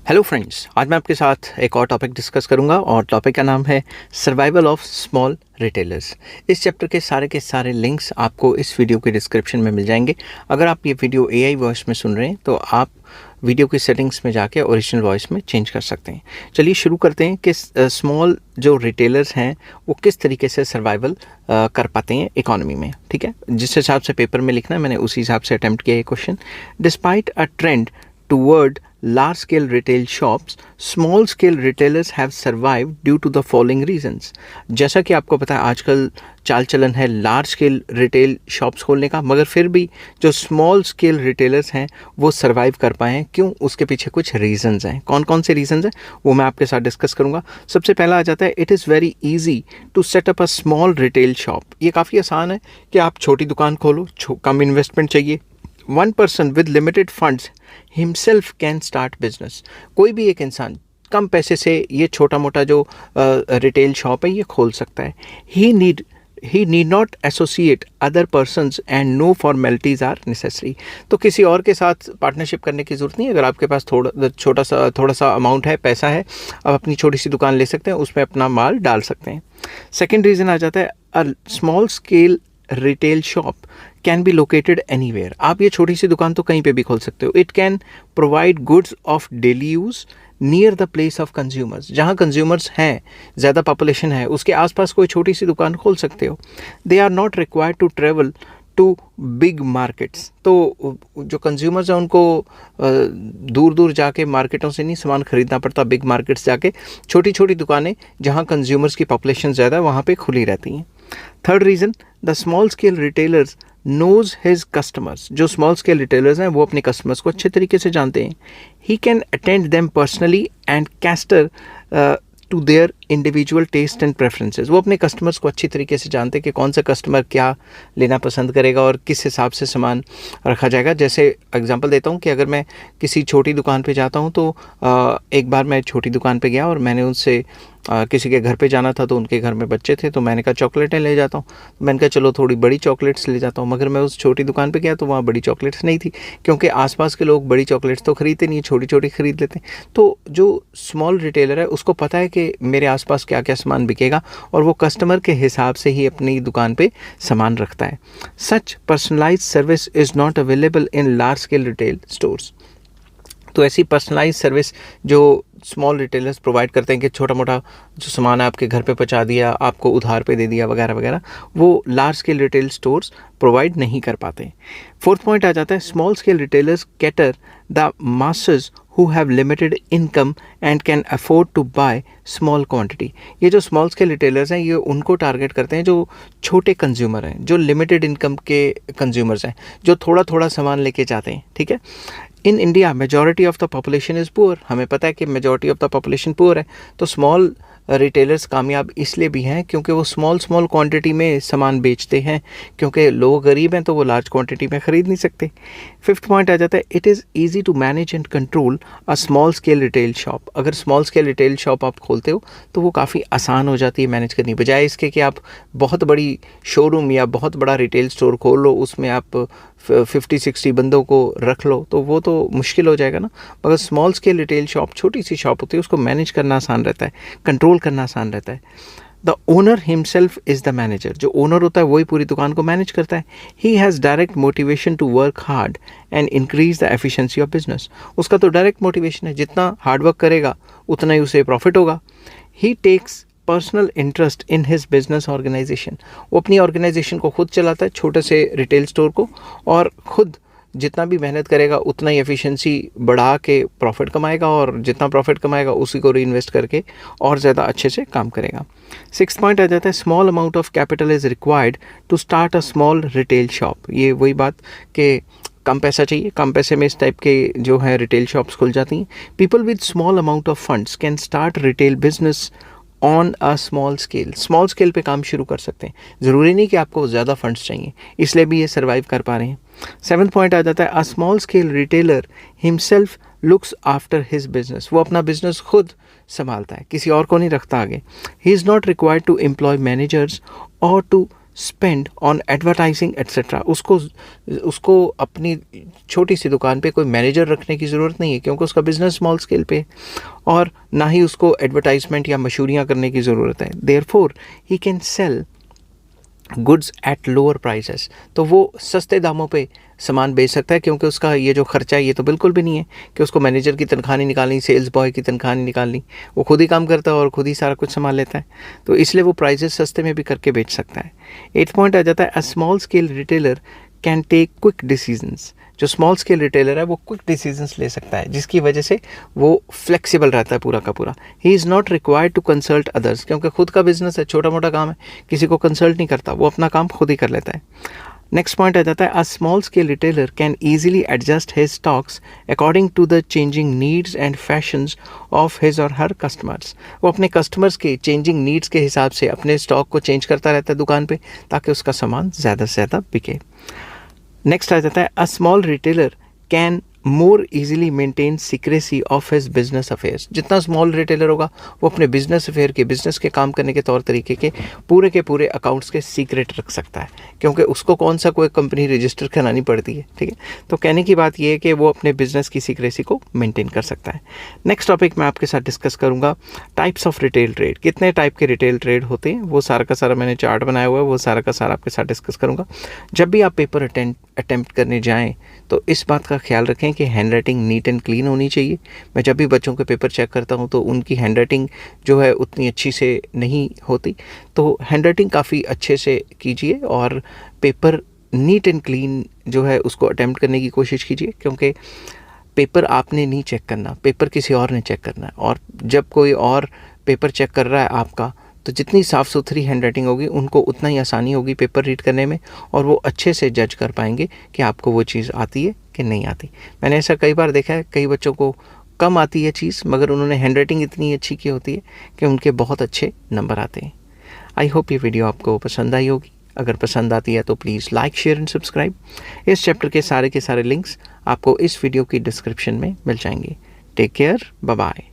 Hello friends, आज मैं आपके साथ एक और टॉपिक डिस्कस करूंगा और टॉपिक का नाम है सर्वाइवल ऑफ स्मॉल रिटेलर्स। इस चैप्टर के सारे लिंक्स आपको इस वीडियो के डिस्क्रिप्शन में मिल जाएंगे। अगर आप ये वीडियो एआई वॉइस में सुन रहे हैं तो आप वीडियो की सेटिंग्स में जाके ओरिजिनल वॉइस में चेंज कर सकते हैं। चलिए शुरू करते हैं कि स्मॉल जो रिटेलर्स हैं वो किस तरीके से सर्वाइवल कर पाते हैं इकोनॉमी में। ठीक है, जिस हिसाब से पेपर में लिखना है मैंने उसी हिसाब से अटेम्प्ट किया ये question. Despite a trend toward large scale retail shops, small scale retailers have survived due to the following reasons। जैसा कि आपको पता है आजकल चाल चलन है लार्ज स्केल रिटेल शॉप्स खोलने का, मगर फिर भी जो स्मॉल स्केल रिटेलर्स हैं वो सर्वाइव कर पाए हैं। क्यों? उसके पीछे कुछ रीजंस हैं। कौन कौन से रीजंस हैं वो मैं आपके साथ डिस्कस करूंगा। सबसे पहला आ जाता है it is very easy to set up a small retail shop. ये काफ़ी आसान है कि आप छोटी दुकान खोलो, कम इन्वेस्टमेंट चाहिए। One person with limited funds himself can start business. कोई भी एक इंसान कम पैसे से ये छोटा मोटा जो रिटेल शॉप है ये खोल सकता है। He need not associate other persons and no formalities are necessary. तो किसी और के साथ पार्टनरशिप करने की ज़रूरत नहीं है। अगर आपके पास थोड़ा सा अमाउंट है, पैसा है, आप अपनी छोटी सी दुकान ले सकते हैं, उसमें अपना माल डाल सकते हैं। सेकेंड रीज़न आ जाता है a small scale retail shop can be located anywhere. आप ये छोटी सी दुकान तो कहीं पे भी खोल सकते हो। It can provide goods of daily use near the place of consumers. जहाँ कंज्यूमर्स हैं, ज़्यादा पॉपुलेशन है, उसके आसपास कोई छोटी सी दुकान खोल सकते हो। They are not required to travel to big markets. तो जो कंज्यूमर्स हैं उनको दूर दूर जाके मार्केटों से नहीं सामान खरीदना पड़ता, बिग मार्केट्स जाके छोटी छोटी दुकानें जहाँ कंज्यूमर्स की पॉपुलेशन ज़्यादा है वहाँ पे खुली रहती हैं। Third reason, the small scale retailers knows his customers. जो स्मॉल स्केल रिटेलर्स हैं वो अपने कस्टमर्स को अच्छे तरीके से जानते हैं। He can attend them personally and cater to their individual taste and preferences. वो अपने कस्टमर्स को अच्छी तरीके से जानते हैं कि कौन सा कस्टमर क्या लेना पसंद करेगा और किस हिसाब से सामान रखा जाएगा। जैसे एग्जांपल देता हूँ कि अगर मैं किसी छोटी दुकान पे जाता हूँ तो एक बार मैं छोटी दुकान पे गया और मैंने उनसे किसी के घर पे जाना था तो उनके घर में बच्चे थे, तो मैंने कहा चॉकलेटें ले जाता हूँ। तो मैंने कहा चलो थोड़ी बड़ी चॉकलेट्स ले जाता हूँ, मगर मैं उस छोटी दुकान पे गया तो वहाँ बड़ी चॉकलेट्स नहीं थी, क्योंकि आसपास के लोग बड़ी चॉकलेट्स तो खरीदते नहीं, छोटी छोटी खरीद लेते हैं। तो जो स्मॉल रिटेलर है उसको पता है कि मेरे आसपास क्या क्या सामान बिकेगा और वो कस्टमर के हिसाब से ही अपनी दुकान पे सामान रखता है। Such personalized service is not available in large scale retail stores. तो ऐसी पर्सनलाइज सर्विस जो स्मॉल रिटेलर्स प्रोवाइड करते हैं कि छोटा मोटा जो सामान है आपके घर पे पहुंचा दिया, आपको उधार पे दे दिया वगैरह वगैरह, वो large scale retail stores provide नहीं कर पाते। फोर्थ पॉइंट आ जाता है small scale retailers cater the masses who have limited income and can afford to buy small quantity. ये जो स्मॉल स्केल रिटेलर्स हैं ये उनको टारगेट करते हैं जो छोटे कंज्यूमर हैं, जो लिमिटेड इनकम के कंज्यूमर्स हैं, जो थोड़ा थोड़ा सामान लेके जाते हैं। ठीक है, in India majority of the population is poor. हमें पता है कि majority of the population poor है, तो स्मॉल रिटेलर्स कामयाब इसलिए भी हैं क्योंकि वो स्मॉल क्वांटिटी में सामान बेचते हैं, क्योंकि लोग गरीब हैं तो वो लार्ज क्वांटिटी में ख़रीद नहीं सकते। फिफ्थ पॉइंट आ जाता है it is easy to manage and control a small scale retail shop. अगर स्मॉल स्केल रिटेल शॉप आप खोलते हो तो वो काफ़ी आसान हो जाती है मैनेज करनी, बजाय इसके कि आप बहुत बड़ी शोरूम या बहुत बड़ा रिटेल स्टोर खोल लो, उसमें आप 50-60 बंदों को रख लो, तो वो तो मुश्किल हो जाएगा ना। मगर स्मॉल स्केल रिटेल शॉप छोटी सी शॉप होती है, उसको मैनेज करना आसान रहता है, कंट्रोल करना आसान रहता है। The owner himself is the manager. जो ओनर होता है वही पूरी दुकान को मैनेज करता है। He has direct motivation to work hard and increase the efficiency of business. उसका तो डायरेक्ट मोटिवेशन है, जितना हार्ड वर्क करेगा उतना ही उसे प्रॉफिट होगा। He takes personal interest in his business organization. वो अपनी ऑर्गेनाइजेशन को खुद चलाता है, छोटे से रिटेल स्टोर को, और खुद जितना भी मेहनत करेगा उतना ही एफिशिएंसी बढ़ा के प्रॉफिट कमाएगा, और जितना प्रॉफिट कमाएगा उसी को रीइन्वेस्ट करके और ज़्यादा अच्छे से काम करेगा। सिक्स पॉइंट आ जाता है small amount of capital is required to start a small retail shop. ये वही बात कि कम पैसा चाहिए, कम पैसे में इस टाइप के जो है रिटेल शॉप्स खुल जाती हैं। People with small amount of funds can start retail business on a small scale पे काम शुरू कर सकते हैं। ज़रूरी नहीं कि आपको ज़्यादा फंड्स चाहिए, इसलिए भी ये सर्वाइव कर पा रहे हैं। सेवन्थ पॉइंट आ जाता है a small scale retailer himself looks after his business. वो अपना बिजनेस खुद संभालता है, किसी और को नहीं रखता आगे। He is not required to employ managers और to spend on advertising etcetera. उसको अपनी छोटी सी दुकान पे कोई मैनेजर रखने की ज़रूरत नहीं है, क्योंकि उसका बिज़नेस स्मॉल स्केल पे है, और ना ही उसको एडवर्टाइजमेंट या मशहूरियाँ करने की ज़रूरत है। Therefore he can sell goods at lower prices. तो वो सस्ते दामों पे सामान बेच सकता है, क्योंकि उसका ये जो खर्चा है ये तो बिल्कुल भी नहीं है कि उसको मैनेजर की तनख्वाह नहीं निकालनी, सेल्स बॉय की तनख्वाह नहीं निकालनी, वो खुद ही काम करता है और खुद ही सारा कुछ संभाल लेता है। तो इसलिए वो प्राइसेस सस्ते में भी करके बेच सकता है। 8th पॉइंट आ जाता है, a small scale retailer can take quick decisions. जो स्मॉल स्केल रिटेलर है वो क्विक डिसीजंस ले सकता है, जिसकी वजह से वो फ्लेक्सिबल रहता है पूरा का पूरा। He is not required to consult others, क्योंकि खुद का बिजनेस है, छोटा मोटा काम है, किसी को कंसल्ट नहीं करता, वो अपना काम खुद ही कर लेता है। नेक्स्ट पॉइंट आ जाता है, a small scale retailer can easily adjust his stocks according to the changing needs and fashions of his और हर कस्टमर्स। वो अपने कस्टमर्स के चेंजिंग नीड्स के हिसाब से अपने स्टॉक को चेंज करता रहता है दुकान पे, ताकि उसका सामान ज़्यादा से ज़्यादा बिके। नेक्स्ट आ जाता है, a small retailer can more easily maintain secrecy of his business affairs. जितना स्मॉल रिटेलर होगा वो अपने बिजनेस अफेयर के, बिजनेस के काम करने के तौर तरीके के पूरे अकाउंट्स के सीक्रेट रख सकता है, क्योंकि उसको कौन सा कोई कंपनी रजिस्टर करानी पड़ती है, ठीक है। तो कहने की बात ये है कि वो अपने बिजनेस की सीक्रेसी को मेंटेन कर सकता है। नेक्स्ट टॉपिक मैं आपके साथ डिस्कस करूंगा, टाइप्स ऑफ रिटेल ट्रेड। कितने टाइप के रिटेल ट्रेड होते हैं, वो सारा का सारा मैंने चार्ट बनाया हुआ है, वो सारा का सारा आपके साथ डिस्कस करूंगा। जब भी आप पेपर अटेम्प्ट करने जाएं तो इस बात का ख्याल रखें कि hand writing neat and clean होनी चाहिए। मैं जब भी बच्चों के पेपर चेक करता हूं तो उनकी हैंड राइटिंग जो है उतनी अच्छी से नहीं होती, तो हैंड राइटिंग काफ़ी अच्छे से कीजिए और पेपर नीट एंड क्लीन जो है उसको अटेम्प्ट करने की कोशिश कीजिए, क्योंकि पेपर आपने नहीं चेक करना, पेपर किसी और ने चेक करना है। और जब कोई और पेपर चेक कर रहा है आपका, तो जितनी साफ़ सुथरी हैंड राइटिंग होगी उनको उतना ही आसानी होगी पेपर रीड करने में, और वो अच्छे से जज कर पाएंगे कि आपको वो चीज़ आती है कि नहीं आती। मैंने ऐसा कई बार देखा है, कई बच्चों को कम आती है चीज़, मगर उन्होंने हैंड राइटिंग इतनी अच्छी की होती है कि उनके बहुत अच्छे नंबर आते हैं। आई होप ये वीडियो आपको पसंद आई होगी। अगर पसंद आती है तो please like, share and subscribe. इस चैप्टर के सारे लिंक्स आपको इस वीडियो की डिस्क्रिप्शन में मिल जाएंगे। Take care, bye bye.